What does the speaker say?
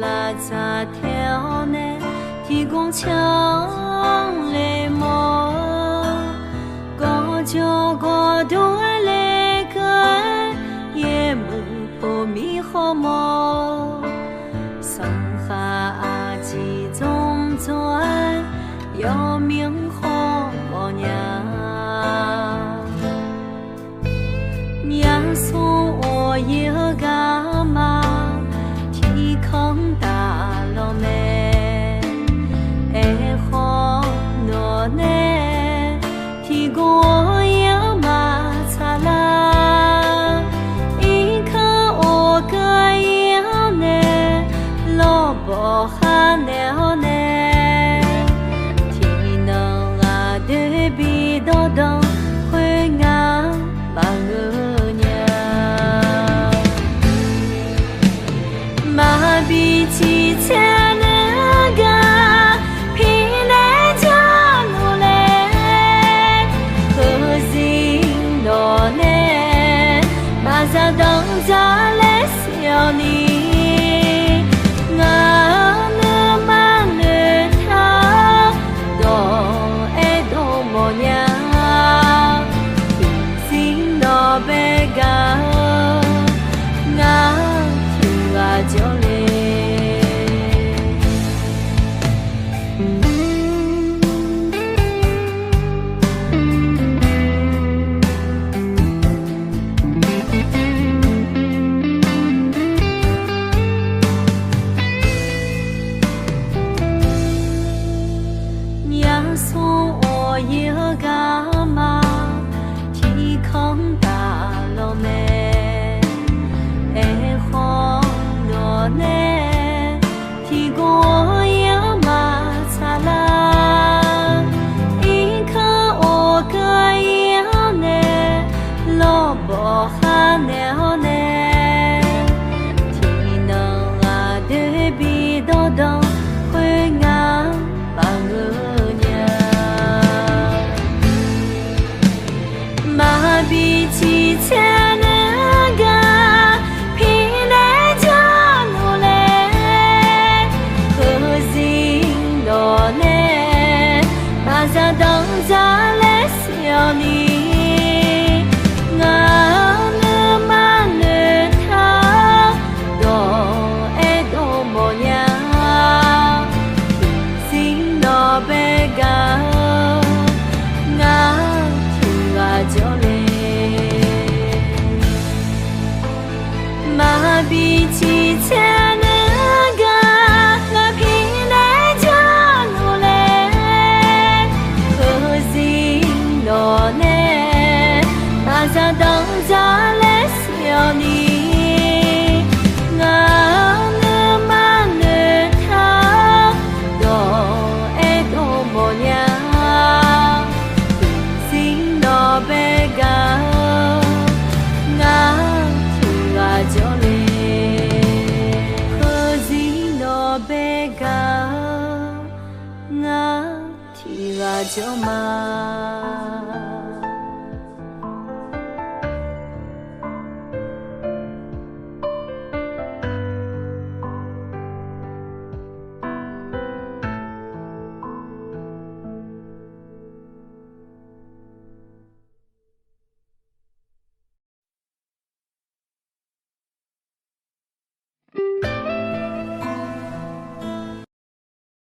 拉扎条呢，提供强烈么，高脚高度来个也不破迷好么，上下阿吉中转，要命好么娘。娘送我一个妈，提康大老妹，爱好我呢，提供我一马擦啦，一看我个样呢，老婆还了呢，提能啊对比到等会啊把我。马比起前那个皮来家奴嘞，可心多嘞，马上等着来笑你，我那马女她多爱多么样，心多别个。就嘞，娘送我一个妈，提康大老妹，爱好。呢，提供我一马擦啦，一看我个样呢，老婆还了呢，提能啊对比到等会啊把我娘，马比起前那个。马上等着来笑你，我那马女她多爱多么样，心老别个，我听啊就来，马比起前。马上等着来笑你，我那马女她多爱多么样，心老别个，我听啊就来，可心老别个，我听啊就嘛。